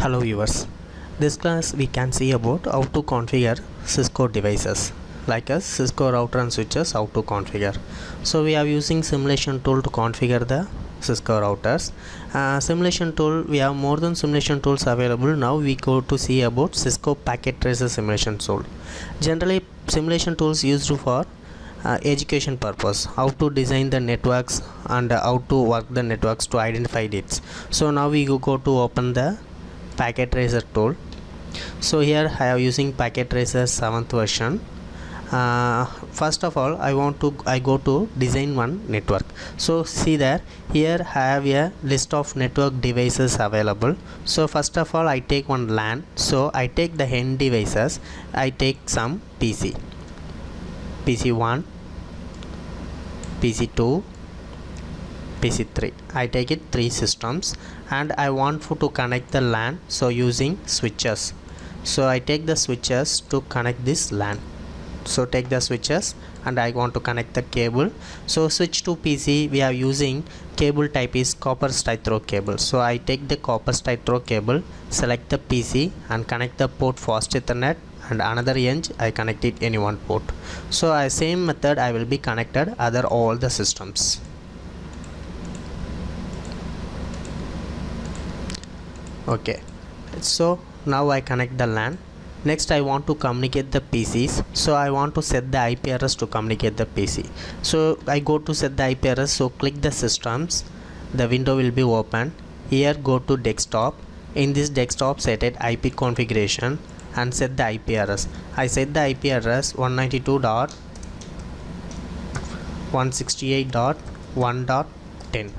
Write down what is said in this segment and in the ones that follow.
Hello viewers, this class we can see about how to configure Cisco devices like a Cisco router and switches, how to configure. So we are using simulation tool to configure the Cisco routers. Simulation tool, we have more than simulation tools available. Now we go to see about Cisco packet tracer simulation tool. Generally simulation tools used for education purpose, how to design the networks and how to work the networks to identify it. So now we go to open the packet tracer tool. So here I am using packet tracer 7th version. First of all I go to design one network. So see there, here I have a list of network devices available. So first of all I take one LAN. So I take the end devices. I take some PC1, PC2, PC3. I take it 3 systems and I want to connect the LAN, so using switches. So I take the switches to connect this LAN. So take the switches and I want to connect the cable. So switch to PC, we are using cable type is copper straight through cable. So I take the copper straight through cable, select the PC and connect the port fast Ethernet, and another end I connect it any one port. So same method I will be connected other all the systems. Okay, so now I connect the LAN. Next I want to communicate the PCs. So I want to set the IP address to communicate the PC. So I go to set the IP address. So click the systems, the window will be open. Here go to desktop. In this desktop set it IP configuration and set the IP address. I set the IP address 192.168.1.10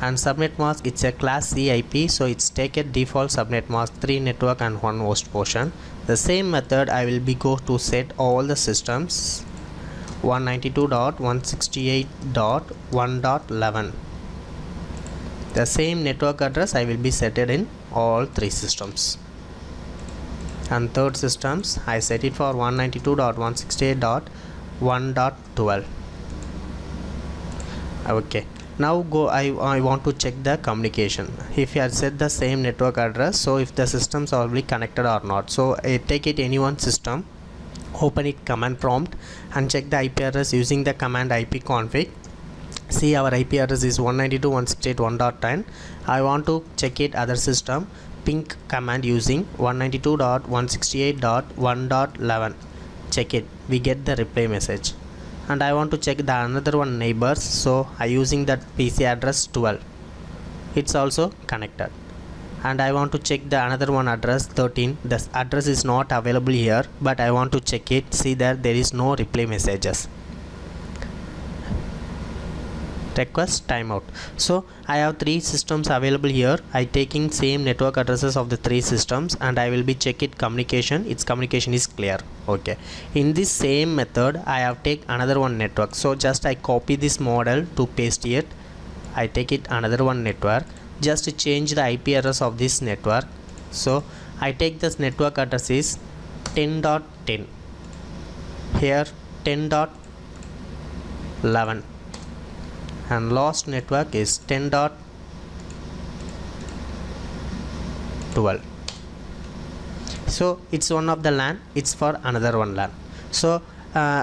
and subnet mask, it's a class C IP, so it's take a default subnet mask 3 network and 1 host portion. The same method I will be go to set all the systems 192.168.1.11. the same network address I will be set it in all 3 systems. And third systems I set it for 192.168.1.12. Okay, now go I want to check the communication. If you have set the same network address, so if the systems are already connected or not. So I take it any one system, open it command prompt and check the IP address using the command ipconfig. See, our IP address is 192.168.1.10. I want to check it other system, ping command using 192.168.1.11. check it, we get the reply message. And I want to check the another one neighbors, so I using that PC address 12, it's also connected. And I want to check the another one address 13. This address is not available here, but I want to check it. See there is no reply messages. Request timeout. So I have 3 systems available here. I taking same network addresses of the 3 systems and I will be check it communication. Its communication is clear. Okay, in this same method I have take another one network. So just I copy this model to paste it. I take it another one network, just to change the IP address of this network. So I take this network address is 10.10, here 10.11 and last network is 10.12. so it's one of the LAN, it's for another one LAN. So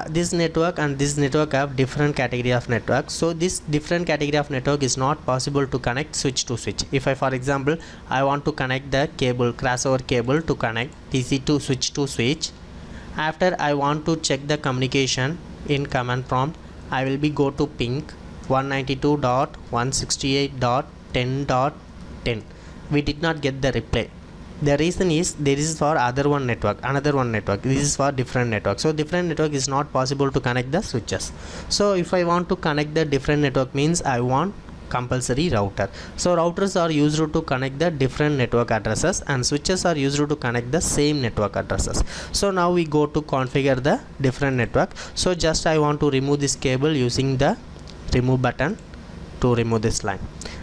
this network and this network have different category of network. So this different category of network is not possible to connect switch to switch. If I for example I want to connect the cable, crossover cable to connect PC to switch, after I want to check the communication in command prompt, I will be go to ping 192.168.10.10. we did not get the reply. The reason is there is for another one network. This is for different network. So different network is not possible to connect the switches. So if I want to connect the different network, means I want compulsory router. So routers are used to connect the different network addresses and switches are used to connect the same network addresses. So now we go to configure the different network. So just I want to remove this cable using the remove button to remove this line,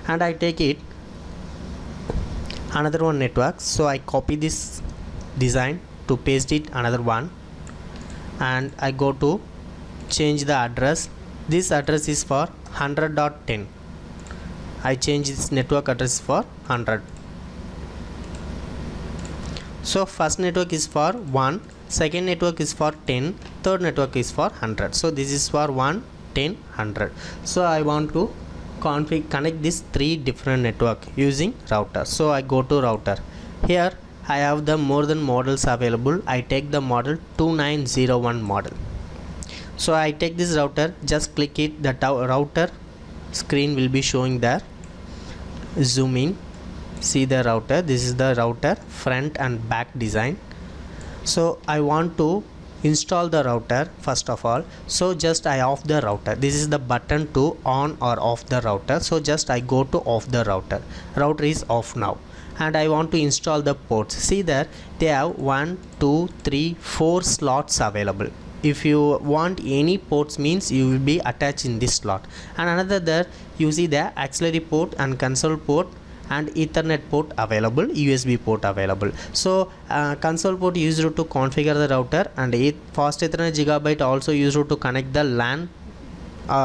and I take it another one network. So I copy this design to paste it another one and I go to change the address. This address is for 100.10. I change this network address for 100. So first network is for 1, second network is for 10, third network is for 100. So this is for 1, 10, 100. So I want to connect these 3 different network using router. So I go to router. Here I have the more than models available. I take the model 2901 model. So I take this router, just click it, the router screen will be showing there. Zoom in, see the router. This is the router front and back design. So I want to install the router first of all. So just I off the router. This is the button to on or off the router. So just I go to off the router. Router is off now, and I want to install the ports. See there they have 1, 2, 3, 4 slots available. If you want any ports means you will be attached in this slot, and another there you see the auxiliary port and console port and Ethernet port available, USB port available. So console port used to configure the router, and fast Ethernet gigabyte also used to connect the LAN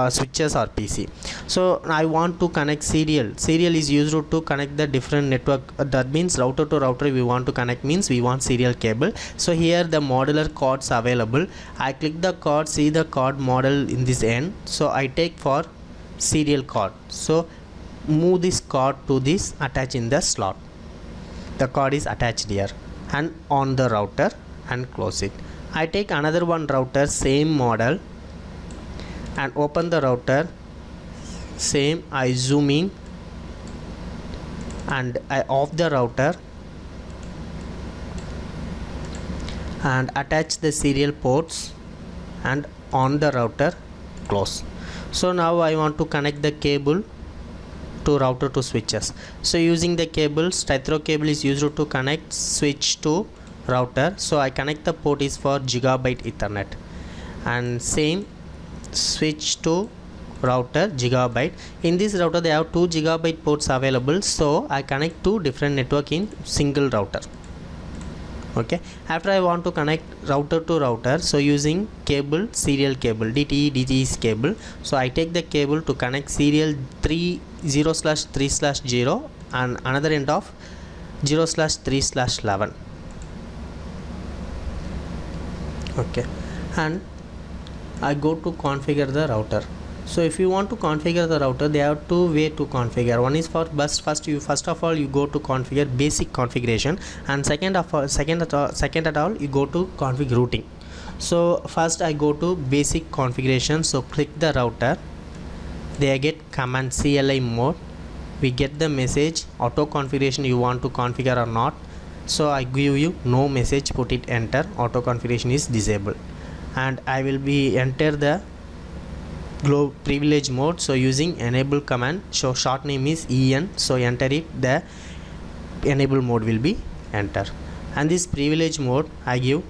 switches or PC. So I want to connect serial. Serial is used to connect the different network. That means router to router we want to connect means we want serial cable. So here the modular cords available. I click the cord, see the cord model in this end. So I take for serial cord. So move this cord to this, attach in the slot. The cord is attached here and on the router and close it. I take another one router, same model, and open the router. Same, I zoom in and I off the router and attach the serial ports and on the router, close. So now I want to connect the cable to router to switches. So using the cable, stethro cable is used to connect switch to router. So I connect the port is for gigabyte Ethernet, and same switch to router gigabyte. In this router they have 2 gigabyte ports available, so I connect 2 different network in single router. Okay, after I want to connect router to router, so using cable, serial cable, DTE DTE's cable. So I take the cable to connect serial 0/3/0 and another end of 0/3/11. Okay, and I go to configure the router. So if you want to configure the router, there are 2 ways to configure. One is for bus. First of all you go to configure basic configuration, and second at all you go to config routing. So first I go to basic configuration. So click the router. They get command CLI mode. We get the message auto configuration you want to configure or not. So I give you no message, put it enter. Auto configuration is disabled, and I will be enter the privilege mode. So using enable command, so short name is EN, so enter it, the enable mode will be enter. And this privilege mode I give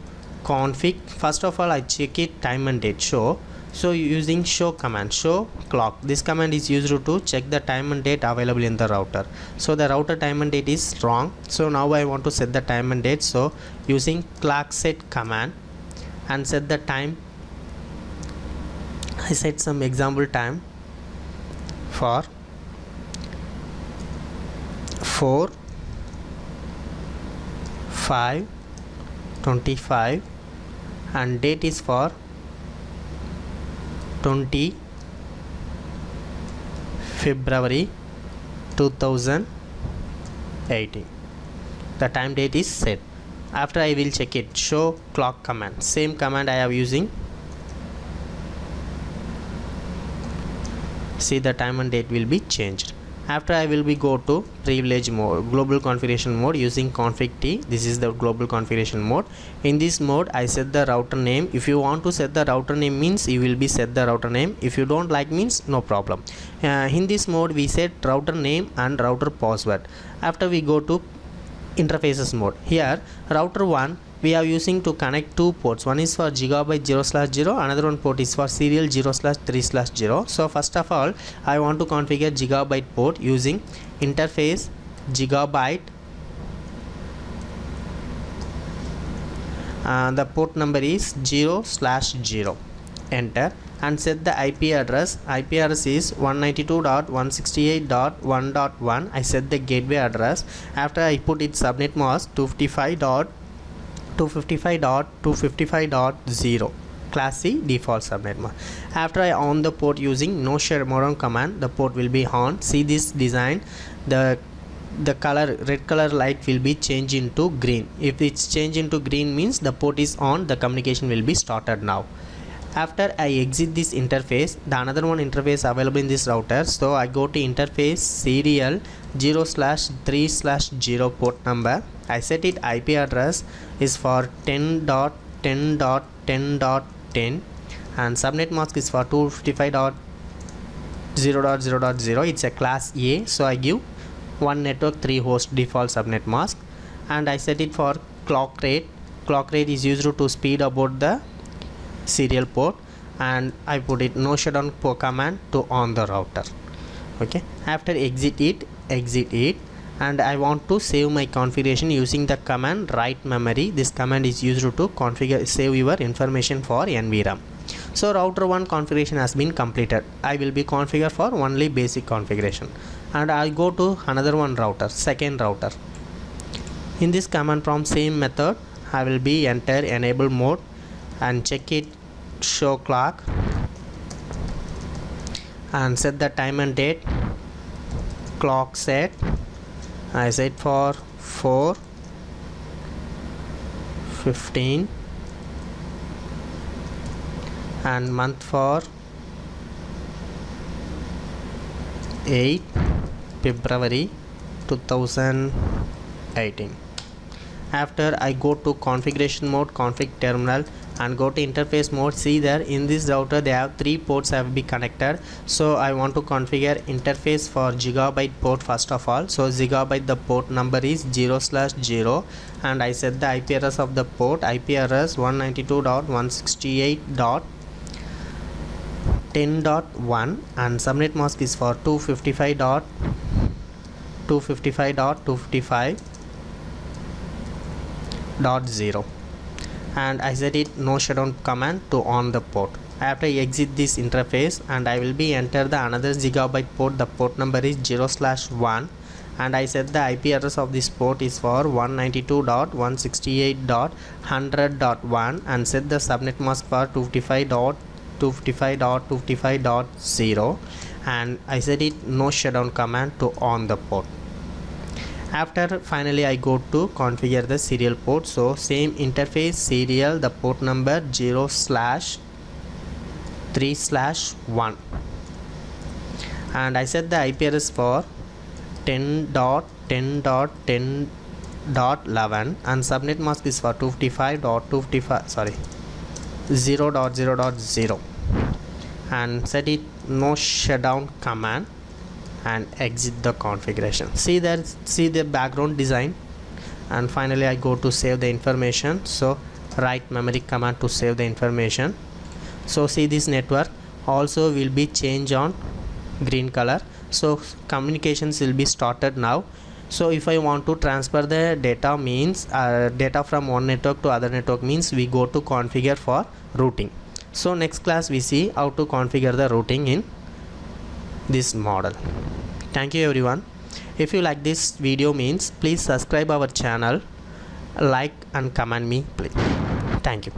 config. First of all I check it time and date show. So using show command, show clock, this command is used to check the time and date available in the router. So the router time and date is wrong, so now I want to set the time and date. So using clock set command and set the time. I set some example time for 4/5/25 and date is for 20 February 2018. The time date is set. After I will check it, show clock command, same command I have using. See the time and date will be changed. After I will be go to privilege mode, global configuration mode using config T. This is the global configuration mode. In this mode I set the router name. If you want to set the router name means you will be set the router name. If you don't like means no problem. In this mode we set router name and router password. After we go to interfaces mode. Here router 1 we are using to connect 2 ports. One is for gigabyte 0/0, another one port is for serial 0/3/0. So first of all I want to configure gigabyte port using interface gigabyte. The port number is 0/0. Enter and set the IP address. IP address is 192.168.1.1. I set the gateway address. After I put its subnet mask 255 255.255.0 class C default subnet mask. After I on the port using no shutdown command, the port will be on. See this design, the color, red color light will be changed into green. If it's changed into green means the port is on, the communication will be started now. After I exit this interface, the another one interface available in this router, so I go to interface serial 0/3/0 port number. I set it IP address is for 10.10.10.10 and subnet mask is for 255.0.0.0. it's a class A, so I give 1 network 3 host default subnet mask, and I set it for clock rate. Clock rate is used to speed about the serial port, and I put it no shutdown command to on the router. Okay, after exit it, and I want to save my configuration using the command write memory. This command is used to configure, save your information for NVRAM. So router 1 configuration has been completed. I will be configure for only basic configuration, and I go to another one router, second router. In this command prompt same method, I will be enter enable mode and check it show clock and set the time and date. Clock set I set for 4/15 and month for 8 February 2018. After I go to configuration mode, config terminal, and go to interface mode. See there in this router they have 3 ports have been connected, so I want to configure interface for gigabyte port first of all. So gigabyte, the port number is 0/0, and I set the IP address of the port, IP address 192.168.10.1, and subnet mask is for 255.255.0, and I set it no shutdown command to on the port. After I exit this interface, and I will be enter the another gigabyte port, the port number is 0/1, and I set the IP address of this port is for 192.168.100.1, and set the subnet mask for 255.255.255.0, and I set it no shutdown command to on the port. After finally I go to configure the serial port. So same interface serial, the port number 0/3/1, and I set the IP address for 10.10.10.11, and subnet mask is for 0.0.0, and set it no shutdown command and exit the configuration. See the background design, and finally I go to save the information. So write memory command to save the information. So see this network also will be changed on green color, so communications will be started now. So if I want to transfer the data means data from one network to other network means we go to configure for routing. So next class we see how to configure the routing in this model. Thank you everyone. If you like this video means please subscribe our channel, like and comment me please. Thank you.